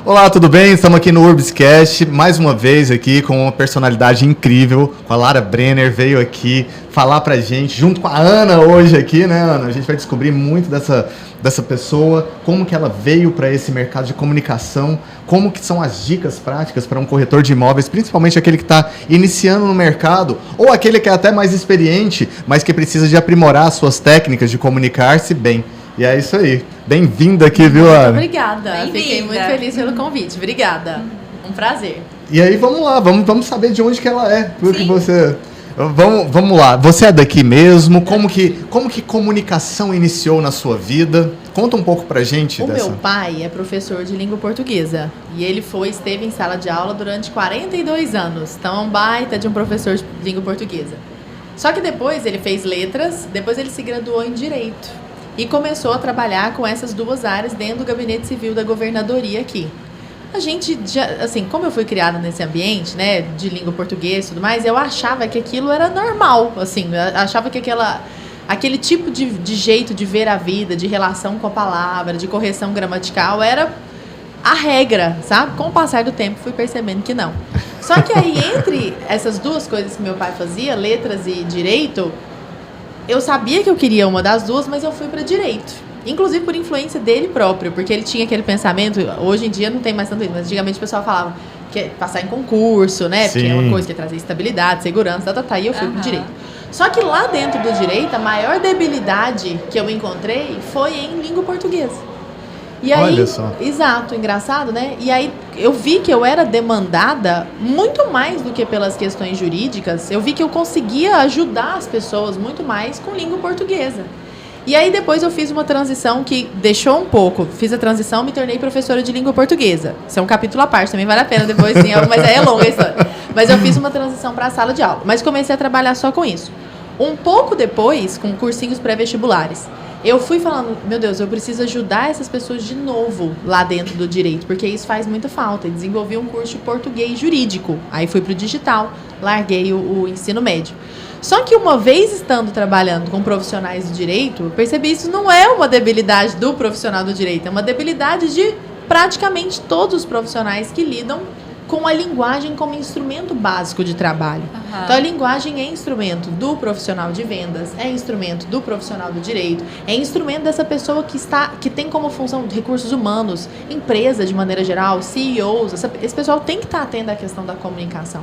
Olá, tudo bem? Estamos aqui no UrbsCast, mais uma vez aqui com uma personalidade incrível. A Lara Brenner veio aqui falar pra gente, junto com a Ana hoje aqui, né, Ana? A gente vai descobrir muito dessa pessoa, como que ela veio para esse mercado de comunicação, como que são as dicas práticas para um corretor de imóveis, principalmente aquele que está iniciando no mercado, ou aquele que é até mais experiente, mas que precisa de aprimorar as suas técnicas de comunicar-se bem. E é isso aí. Bem-vinda aqui, viu, Ana? Obrigada. Fiquei muito feliz pelo convite. Obrigada. Um prazer. E aí, vamos lá. Vamos saber de onde que ela é. Que você... Vamos lá. Você é daqui mesmo? Como que comunicação iniciou na sua vida? Conta um pouco pra gente dessa... Meu pai é professor de língua portuguesa. E ele esteve em sala de aula durante 42 anos. Então, é um baita de um professor de língua portuguesa. Só que depois ele fez letras, depois ele se graduou em Direito. E começou a trabalhar com essas duas áreas dentro do gabinete civil da governadoria aqui. A gente, assim, como eu fui criada nesse ambiente, né, de língua portuguesa e tudo mais, eu achava que aquilo era normal, assim, eu achava que aquele tipo de jeito de ver a vida, de relação com a palavra, de correção gramatical, era a regra, sabe? Com o passar do tempo, fui percebendo que não. Só que aí, entre essas duas coisas que meu pai fazia, letras e direito, eu sabia que eu queria uma das duas, mas eu fui para direito. Inclusive por influência dele próprio, porque ele tinha aquele pensamento, hoje em dia não tem mais tanto isso, mas antigamente o pessoal falava que passar em concurso, né? Sim. Porque é uma coisa que trazia estabilidade, segurança, e eu fui pro direito. Só que lá dentro do direito, a maior debilidade que eu encontrei foi em língua portuguesa. E aí, olha só. Exato, engraçado, né? E aí eu vi que eu era demandada muito mais do que pelas questões jurídicas. Eu vi que eu conseguia ajudar as pessoas muito mais com língua portuguesa. E aí depois eu fiz uma transição que deixou um pouco. Fiz a transição e me tornei professora de língua portuguesa. Isso é um capítulo à parte, também vale a pena depois, sim, mas é longa a história. Mas eu fiz uma transição para a sala de aula. Mas comecei a trabalhar só com isso. Um pouco depois, com cursinhos pré-vestibulares. Eu fui falando, meu Deus, eu preciso ajudar essas pessoas de novo lá dentro do direito, porque isso faz muita falta. E desenvolvi um curso de português jurídico. Aí fui pro digital, larguei o ensino médio. Só que uma vez estando trabalhando com profissionais do direito, eu percebi que isso não é uma debilidade do profissional do direito, é uma debilidade de praticamente todos os profissionais que lidam com a linguagem como instrumento básico de trabalho. Então, a linguagem é instrumento do profissional de vendas, é instrumento do profissional do direito, é instrumento dessa pessoa que tem como função de recursos humanos, empresa de maneira geral, CEOs, esse pessoal tem que estar atento à questão da comunicação.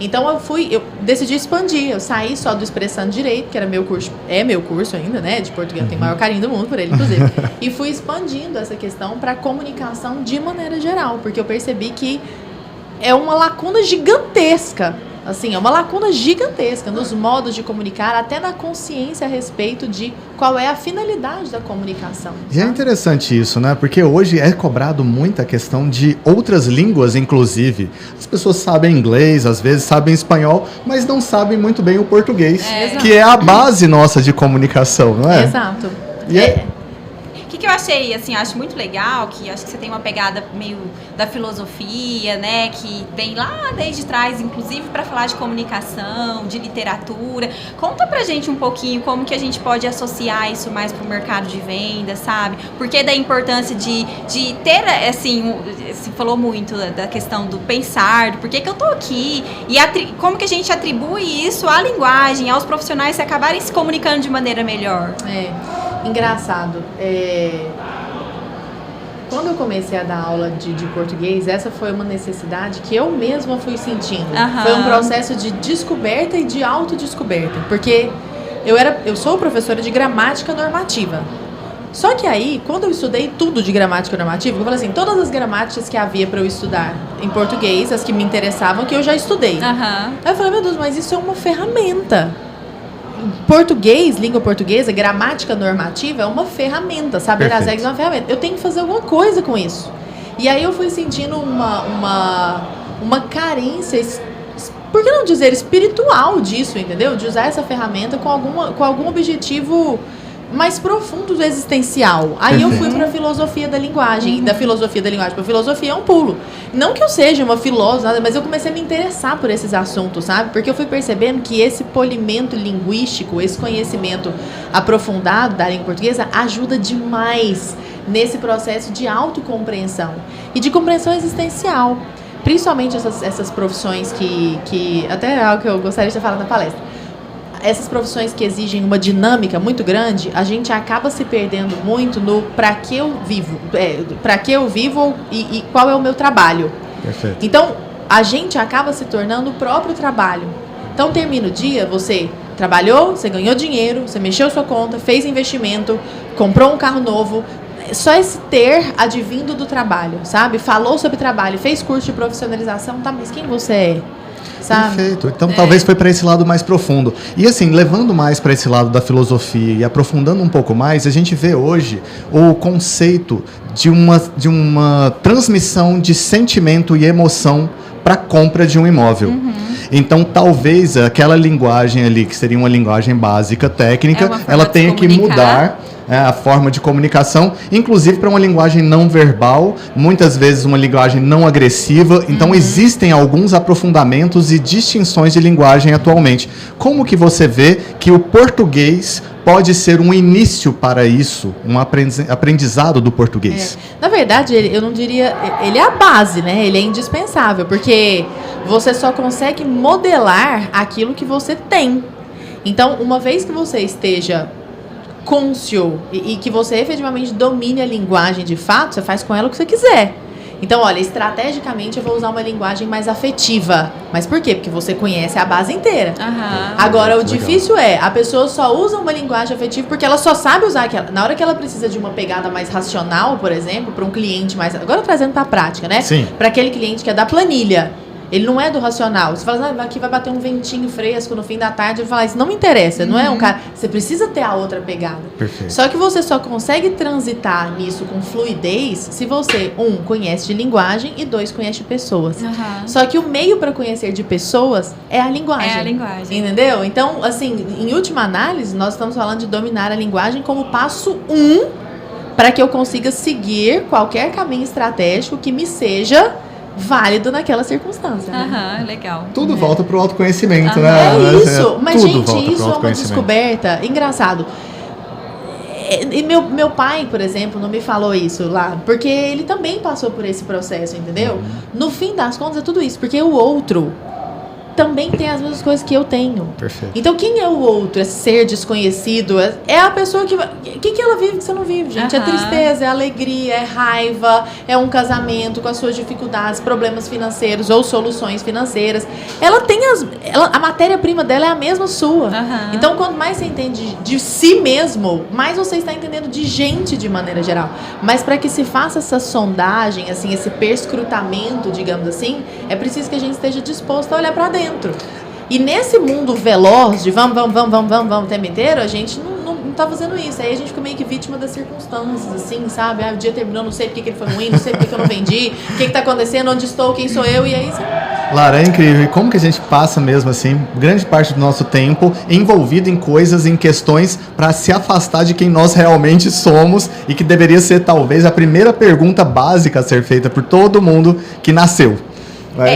Então, eu decidi expandir, eu saí só do Expressando Direito, que era meu curso ainda, né, de português, eu tenho o maior carinho do mundo por ele, inclusive, e fui expandindo essa questão para a comunicação de maneira geral, porque eu percebi que é uma lacuna gigantesca, assim, é uma lacuna gigantesca nos modos de comunicar, até na consciência a respeito de qual é a finalidade da comunicação. E é interessante isso, né? Porque hoje é cobrado muita questão de outras línguas, inclusive. As pessoas sabem inglês, às vezes sabem espanhol, mas não sabem muito bem o português, que é a base nossa de comunicação, não é? Exato. O que eu achei, assim, acho muito legal, que acho que você tem uma pegada meio da filosofia, né, que vem lá desde trás, inclusive para falar de comunicação, de literatura. Conta pra gente um pouquinho como que a gente pode associar isso mais pro mercado de venda, sabe? Por que da importância de ter, assim, você falou muito da questão do pensar, do porquê que eu tô aqui, e como que a gente atribui isso à linguagem, aos profissionais se acabarem se comunicando de maneira melhor. Engraçado. Quando eu comecei a dar aula de português, essa foi uma necessidade que eu mesma fui sentindo. Foi um processo de descoberta e de autodescoberta. Porque eu sou professora de gramática normativa. Só que aí, quando eu estudei tudo de gramática normativa, eu falei assim, todas as gramáticas que havia para eu estudar em português, as que me interessavam, que eu já estudei. Aí eu falei, meu Deus, mas isso é uma ferramenta. Português, língua portuguesa, gramática normativa é uma ferramenta, saber as regras é uma ferramenta. Eu tenho que fazer alguma coisa com isso. E aí eu fui sentindo uma carência, por que não dizer espiritual disso, entendeu? De usar essa ferramenta com algum objetivo mais profundo do existencial. Aí eu Perfeito. fui para a filosofia da linguagem. Da filosofia da linguagem para a filosofia é um pulo. Não que eu seja uma filósofa, mas eu comecei a me interessar por esses assuntos, sabe? Porque eu fui percebendo que esse polimento linguístico, esse conhecimento aprofundado da língua portuguesa ajuda demais nesse processo de autocompreensão e de compreensão existencial. Principalmente essas profissões que até é algo que eu gostaria de falar na palestra. Essas profissões que exigem uma dinâmica muito grande, a gente acaba se perdendo muito no para que eu vivo, e qual é o meu trabalho. Perfeito. Então, a gente acaba se tornando o próprio trabalho. Então, termina o dia, você trabalhou, você ganhou dinheiro, você mexeu sua conta, fez investimento, comprou um carro novo. Só esse ter advindo do trabalho, sabe? Falou sobre trabalho, fez curso de profissionalização, tá? Mas quem você é? Sabe? Perfeito. Então, talvez foi para esse lado mais profundo. E assim, levando mais para esse lado da filosofia e aprofundando um pouco mais, a gente vê hoje o conceito de uma transmissão de sentimento e emoção para a compra de um imóvel. Então, talvez aquela linguagem ali, que seria uma linguagem básica, técnica, ela tenha que mudar a forma de comunicação, inclusive para uma linguagem não verbal, muitas vezes uma linguagem não agressiva. Então, existem alguns aprofundamentos e distinções de linguagem atualmente. Como que você vê que o português pode ser um início para isso, um aprendizado do português? Na verdade, eu não diria... Ele é a base, né? Ele é indispensável, porque você só consegue modelar aquilo que você tem. Então, uma vez que você esteja cônscio e que você efetivamente domine a linguagem de fato, você faz com ela o que você quiser. Então, olha, estrategicamente eu vou usar uma linguagem mais afetiva. Mas por quê? Porque você conhece a base inteira. Agora, o difícil é, a pessoa só usa uma linguagem afetiva porque ela só sabe usar aquela. Na hora que ela precisa de uma pegada mais racional, por exemplo, para um cliente mais... Agora trazendo para a prática, né? Sim. Para aquele cliente que é da planilha. Ele não é do racional. Você fala, aqui vai bater um ventinho fresco no fim da tarde. Ele fala, isso não me interessa. Não é um cara... Você precisa ter a outra pegada. Perfeito. Só que você só consegue transitar nisso com fluidez se você, conhece de linguagem e 2, conhece de pessoas. Só que o meio para conhecer de pessoas é a linguagem. É a linguagem. Entendeu? Então, assim, em última análise, nós estamos falando de dominar a linguagem como passo 1 para que eu consiga seguir qualquer caminho estratégico que me seja válido naquela circunstância. Né? Legal. Tudo volta para o autoconhecimento, né? É isso. Mas, tudo gente, volta isso pro é uma autoconhecimento. descoberta. Engraçado. E meu pai, por exemplo, não me falou isso lá, porque ele também passou por esse processo, entendeu? No fim das contas é tudo isso, porque o outro também tem as mesmas coisas que eu tenho. Perfeito. Então, quem é o outro? É ser desconhecido? É a pessoa que... O que ela vive que você não vive, gente? É tristeza, é alegria, é raiva, é um casamento com as suas dificuldades, problemas financeiros ou soluções financeiras. Ela tem a matéria-prima dela é a mesma sua. Então, quanto mais você entende de si mesmo, mais você está entendendo de gente de maneira geral. Mas para que se faça essa sondagem, assim, esse perscrutamento, digamos assim, é preciso que a gente esteja disposto a olhar para dentro. E nesse mundo veloz de vamos o tempo inteiro, a gente não tá fazendo isso. Aí a gente fica meio que vítima das circunstâncias, assim, sabe? O dia terminou, não sei porque que ele foi ruim, não sei porque que eu não vendi, o que tá acontecendo, onde estou, quem sou eu, e aí você... Lara, é incrível. E como que a gente passa mesmo, assim, grande parte do nosso tempo envolvido em coisas, em questões, para se afastar de quem nós realmente somos e que deveria ser, talvez, a primeira pergunta básica a ser feita por todo mundo que nasceu.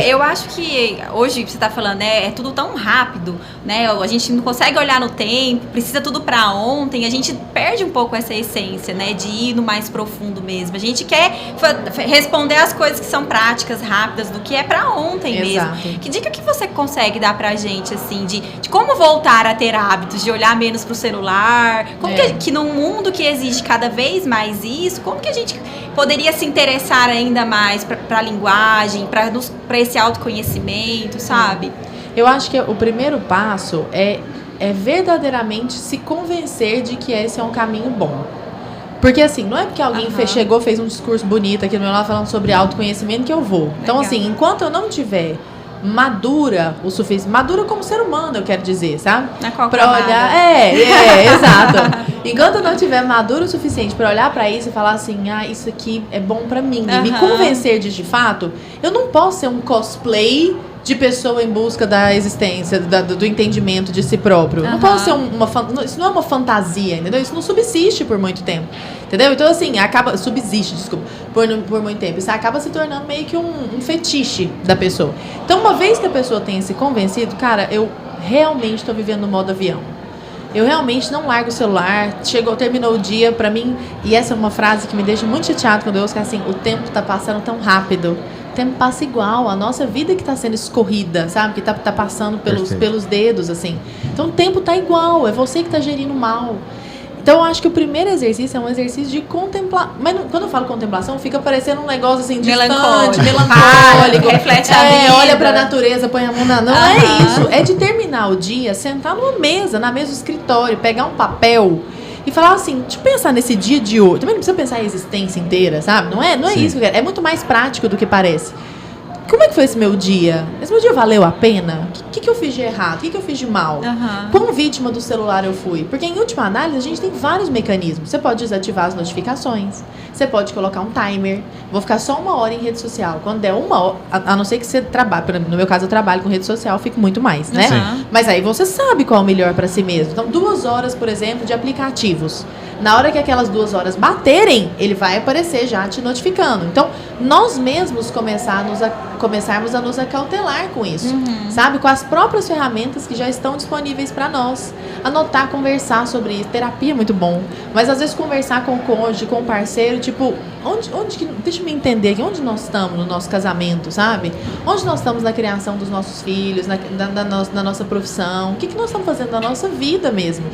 Eu acho que hoje você está falando, né, é tudo tão rápido, né? A gente não consegue olhar no tempo, precisa tudo para ontem, a gente perde um pouco essa essência, né, de ir no mais profundo mesmo. A gente quer responder as coisas que são práticas, rápidas, do que é para ontem mesmo. Que dica que você consegue dar pra gente, assim, de como voltar a ter hábitos, de olhar menos pro celular? Como que num mundo que exige cada vez mais isso, como que a gente poderia se interessar ainda mais pra linguagem, para esse autoconhecimento, sabe? Eu acho que o primeiro passo é verdadeiramente se convencer de que esse é um caminho bom. Porque assim, não é porque alguém chegou, fez um discurso bonito aqui no meu lado falando sobre autoconhecimento que eu vou. Então assim, enquanto eu não tiver madura o suficiente, madura como ser humano, eu quero dizer, sabe? Pra olhar, exato. Enquanto eu não tiver madura o suficiente pra olhar pra isso e falar assim, isso aqui é bom pra mim, e me convencer de fato, eu não posso ser um cosplay de pessoa em busca da existência, do entendimento de si próprio. Não pode ser isso não é uma fantasia, entendeu? Isso não subsiste por muito tempo, entendeu? Então, assim, subsiste, desculpa, por muito tempo. Isso acaba se tornando meio que um fetiche da pessoa. Então, uma vez que a pessoa tenha se convencido, cara, eu realmente estou vivendo no modo avião. Eu realmente não largo o celular. Terminou o dia, pra mim, e essa é uma frase que me deixa muito chateado quando eu ouço, que é assim, o tempo tá passando tão rápido. O tempo passa igual, a nossa vida que tá sendo escorrida, sabe? Que tá passando pelos dedos, assim. Então o tempo tá igual, é você que tá gerindo mal. Então eu acho que o primeiro exercício é um exercício de contemplar. Mas quando eu falo contemplação, fica parecendo um negócio assim, distante, melancólico. Reflete a vida. Olha pra natureza, põe a mão na... Não é isso. É de terminar o dia, sentar na mesa do escritório, pegar um papel e falar assim, deixa eu pensar nesse dia de hoje. Também não precisa pensar a existência inteira, sabe? Não é isso que eu quero. É muito mais prático do que parece. Como é que foi esse meu dia? Esse meu dia valeu a pena? O que eu fiz de errado? O que eu fiz de mal? Quão vítima do celular eu fui? Porque, em última análise, a gente tem vários mecanismos. Você pode desativar as notificações. Você pode colocar um timer. Vou ficar só 1 hora em rede social. Quando der 1 hora, a não ser que você trabalhe. No meu caso, eu trabalho com rede social, eu fico muito mais, né? Mas aí você sabe qual é o melhor para si mesmo. Então, 2 horas, por exemplo, de aplicativos. Na hora que aquelas 2 horas baterem, ele vai aparecer já te notificando. Então, nós mesmos começarmos a nos acautelar com isso, sabe? Com as próprias ferramentas que já estão disponíveis para nós. Anotar, conversar sobre isso. Terapia é muito bom. Mas, às vezes, conversar com o cônjuge, com o parceiro, tipo, deixa eu me entender aqui, onde nós estamos no nosso casamento, sabe? Onde nós estamos na criação dos nossos filhos, na nossa profissão. O que nós estamos fazendo na nossa vida mesmo?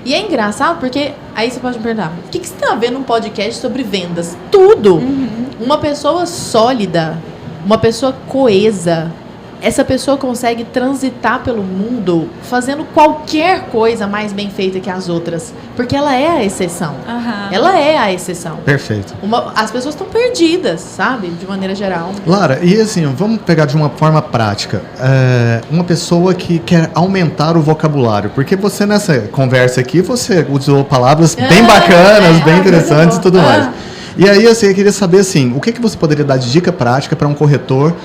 E é engraçado porque, aí você pode me perguntar, o que você está vendo num podcast sobre vendas? Tudo! Uma pessoa sólida, uma pessoa coesa, essa pessoa consegue transitar pelo mundo fazendo qualquer coisa mais bem feita que as outras. Porque ela é a exceção. Ela é a exceção. Perfeito. As pessoas estão perdidas, sabe? De maneira geral. Lara, e assim, vamos pegar de uma forma prática. Uma pessoa que quer aumentar o vocabulário. Porque você, nessa conversa aqui, você usou palavras bem bacanas, bem interessantes e tudo mais. E aí, assim, eu queria saber, assim, o que você poderia dar de dica prática para um corretor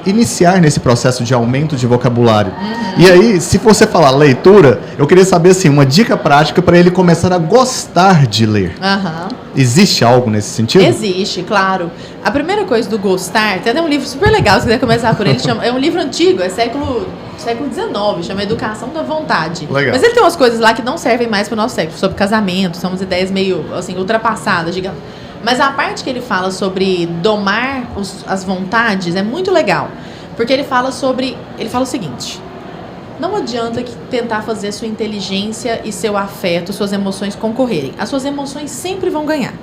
iniciar nesse processo de aumento de vocabulário? E aí, se você falar leitura, eu queria saber, assim, uma dica prática para ele começar a gostar de ler. Existe algo nesse sentido? Existe, claro. A primeira coisa do gostar, tem até um livro super legal, se quiser começar por ele, é um livro antigo, é século XIX, chama Educação da Vontade. Legal. Mas ele tem umas coisas lá que não servem mais para o nosso século, sobre casamento, são umas ideias meio, assim, ultrapassadas, digamos. Mas a parte que ele fala sobre domar as vontades é muito legal. Porque ele fala o seguinte: não adianta tentar fazer sua inteligência e seu afeto, suas emoções concorrerem. As suas emoções sempre vão ganhar.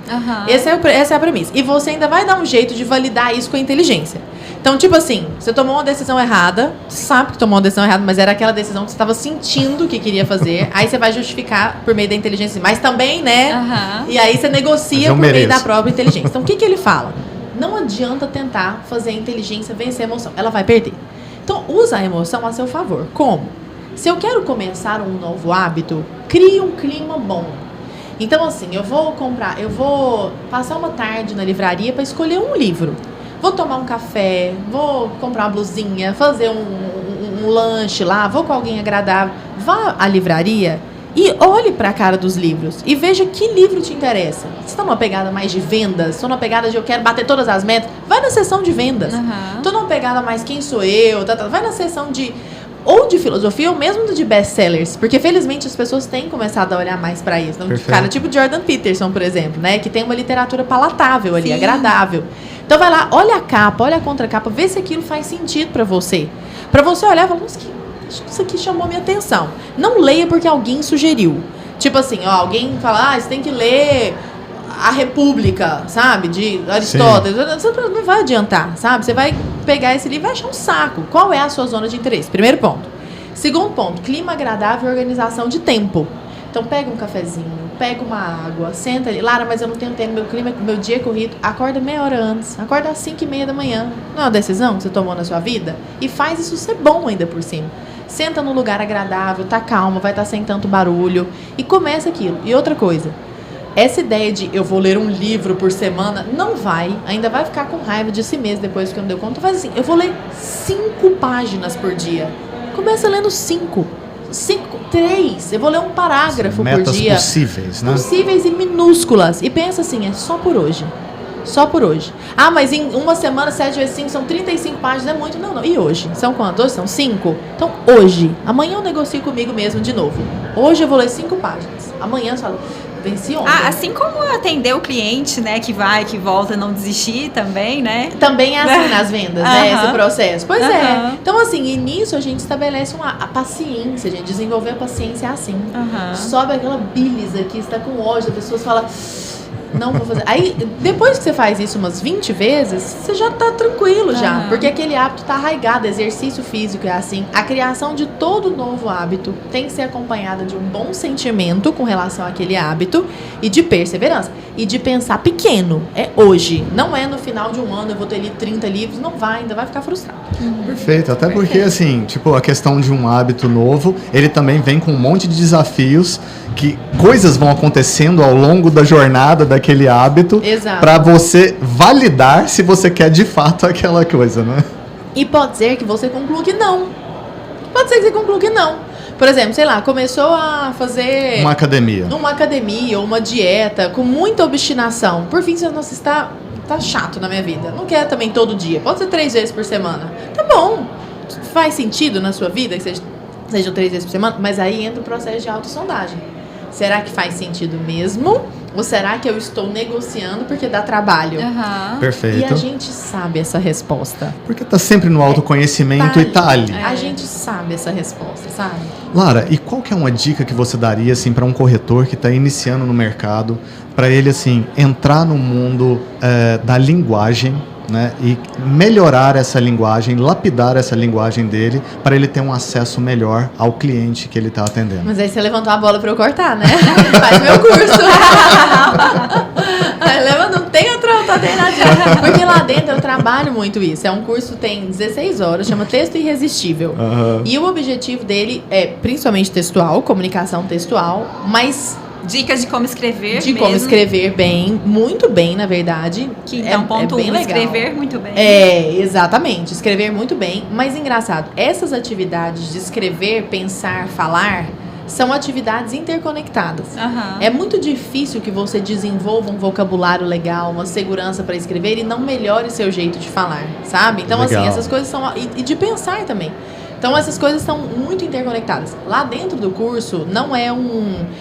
Essa é a premissa. E você ainda vai dar um jeito de validar isso com a inteligência. Então, tipo assim, você tomou uma decisão errada, você sabe que tomou uma decisão errada, mas era aquela decisão que você estava sentindo que queria fazer, aí você vai justificar por meio da inteligência, mas também, né? E aí você negocia por meio da própria inteligência. Então, o que ele fala? Não adianta tentar fazer a inteligência vencer a emoção, ela vai perder. Então, usa a emoção a seu favor. Como? Se eu quero começar um novo hábito, crie um clima bom. Então, assim, eu vou passar uma tarde na livraria para escolher um livro. Vou tomar um café, vou comprar uma blusinha, fazer um lanche lá, vou com alguém agradável. Vá à livraria e olhe para a cara dos livros e veja que livro te interessa. Você está numa pegada mais de vendas? Estou numa pegada de eu quero bater todas as metas? Vai na seção de vendas. Estou numa pegada mais quem sou eu? Vai na seção de... ou de filosofia, ou mesmo de best-sellers. Porque, felizmente, as pessoas têm começado a olhar mais para isso. Um cara tipo Jordan Peterson, por exemplo, né? Que tem uma literatura palatável ali, agradável. Então, vai lá, olha a capa, olha a contracapa, vê se aquilo faz sentido para você. Para você olhar e falar, nossa, isso aqui chamou minha atenção. Não leia porque alguém sugeriu. Tipo assim, ó, alguém fala, você tem que ler A República, sabe? De Aristóteles. Você não vai adiantar, sabe? Você vai pegar esse livro e vai achar um saco. Qual é a sua zona de interesse? Primeiro ponto. Segundo ponto, clima agradável e organização de tempo. Então, pega um cafezinho, pega uma água, senta ali. Lara, mas eu não tenho tempo, meu dia é corrido. Acorda meia hora antes, acorda às 5:30 da manhã. Não é uma decisão que você tomou na sua vida? E faz isso ser bom ainda por cima. Senta num lugar agradável, tá calmo, vai estar sem tanto barulho. E começa aquilo. E outra coisa, essa ideia de eu vou ler um livro por semana, não vai. Ainda vai ficar com raiva de si mesmo depois que eu não deu conta. Faz assim, eu vou ler 5 páginas por dia. Começa lendo 5. 3. Eu vou ler um parágrafo por dia. Metas possíveis, né? Possíveis e minúsculas. E pensa assim, é só por hoje. Só por hoje. Ah, mas em uma semana, 7 vezes 5, são 35 páginas, é muito. Não. E hoje? São quantos? Hoje são 5? Então, hoje. Amanhã eu negocio comigo mesmo de novo. Hoje eu vou ler 5 páginas. Amanhã eu falo, venci ontem. Assim como atender o cliente, né, que vai, que volta, não desistir também, né? Também é assim nas vendas, né, esse processo. Pois é. Uhum. Então, assim, e nisso a gente estabelece a paciência, gente. Desenvolver a paciência é assim. Sobe aquela bilis aqui, você tá com ódio, as pessoas falam... Não vou fazer. Aí, depois que você faz isso umas 20 vezes, você já tá tranquilo já. Porque aquele hábito tá arraigado. Exercício físico é assim. A criação de todo novo hábito tem que ser acompanhada de um bom sentimento com relação àquele hábito e de perseverança. E de pensar pequeno. É hoje. Não é no final de um ano eu vou ter lido 30 livros. Não vai, ainda vai ficar frustrado. Perfeito. Até porque, assim, tipo, a questão de um hábito novo, ele também vem com um monte de desafios, que coisas vão acontecendo ao longo da jornada daquele hábito para você validar se você quer de fato aquela coisa, né? E pode ser que você conclua que não. Pode ser que você conclua que não. Por exemplo, sei lá, começou a fazer... Uma academia ou uma dieta com muita obstinação. Por fim, você, nossa, está chato na minha vida. Não quero também todo dia. Pode ser 3 vezes por semana. Tá bom. Faz sentido na sua vida que sejam 3 vezes por semana? Mas aí entra o processo de autossondagem. Será que faz sentido mesmo? Ou será que eu estou negociando porque dá trabalho? Perfeito. E a gente sabe essa resposta. Porque tá sempre no autoconhecimento e tá ali. A gente sabe essa resposta, sabe? Lara, e qual que é uma dica que você daria assim para um corretor que está iniciando no mercado, para ele assim entrar no mundo da linguagem, né, e melhorar essa linguagem, lapidar essa linguagem dele, para ele ter um acesso melhor ao cliente que ele está atendendo? Mas aí você levantou a bola para eu cortar, né? Faz meu curso. Não tem outra alternativa. Porque lá dentro eu trabalho muito isso. É um curso que tem 16 horas, chama Texto Irresistível. E o objetivo dele é principalmente textual, comunicação textual, mas... Dicas de como escrever como escrever bem, muito bem, na verdade. Que então, ponto 1, escrever muito bem. Exatamente, escrever muito bem. Mas engraçado, essas atividades de escrever, pensar, falar, são atividades interconectadas. É muito difícil que você desenvolva um vocabulário legal, uma segurança para escrever e não melhore seu jeito de falar, sabe? Então, legal. Assim, essas coisas são... E de pensar também. Então, essas coisas estão muito interconectadas. Lá dentro do curso, não é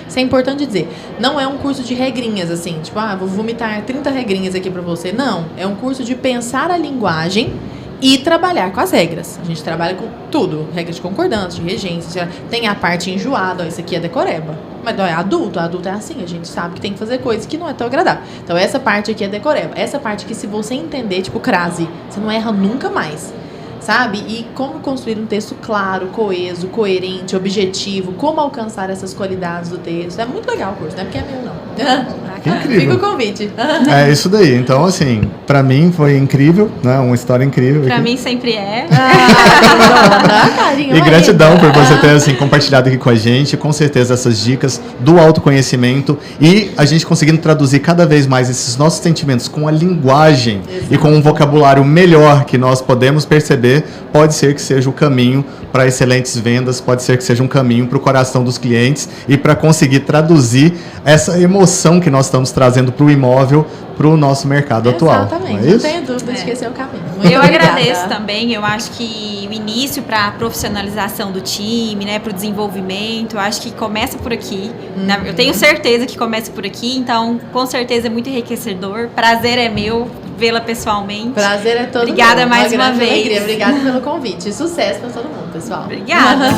isso é importante dizer, não é um curso de regrinhas, assim, tipo, vou vomitar 30 regrinhas aqui pra você. Não, é um curso de pensar a linguagem e trabalhar com as regras. A gente trabalha com tudo, regras de concordância, de regência, tem a parte enjoada, isso aqui é decoreba. Mas não é adulto é assim, a gente sabe que tem que fazer coisas que não é tão agradável. Então, essa parte aqui é decoreba. Essa parte aqui, se você entender, tipo crase, você não erra nunca mais. Sabe? E como construir um texto claro, coeso, coerente, objetivo, como alcançar essas qualidades do texto. É muito legal o curso, não é porque é meu, não. Incrível. Fica o convite. É isso daí. Então, assim, pra mim foi incrível, né? Uma história incrível. Pra mim sempre é. E gratidão por você ter, assim, compartilhado aqui com a gente. Com certeza essas dicas do autoconhecimento e a gente conseguindo traduzir cada vez mais esses nossos sentimentos com a linguagem e com um vocabulário melhor que nós podemos perceber, pode ser que seja o caminho para excelentes vendas, pode ser que seja um caminho para o coração dos clientes e para conseguir traduzir essa emoção que nós estamos trazendo para o imóvel, para o nosso mercado atual. Exatamente, não tenho dúvida de que esse é o caminho. Eu agradeço também, eu acho que o início para a profissionalização do time, né, para o desenvolvimento, eu acho que começa por aqui. Eu tenho certeza que começa por aqui, então com certeza é muito enriquecedor. Prazer é meu vê-la pessoalmente. Prazer é todo Obrigada mundo. mais uma vez. Alegria. Obrigada pelo convite. Sucesso para todo mundo, pessoal. Obrigada.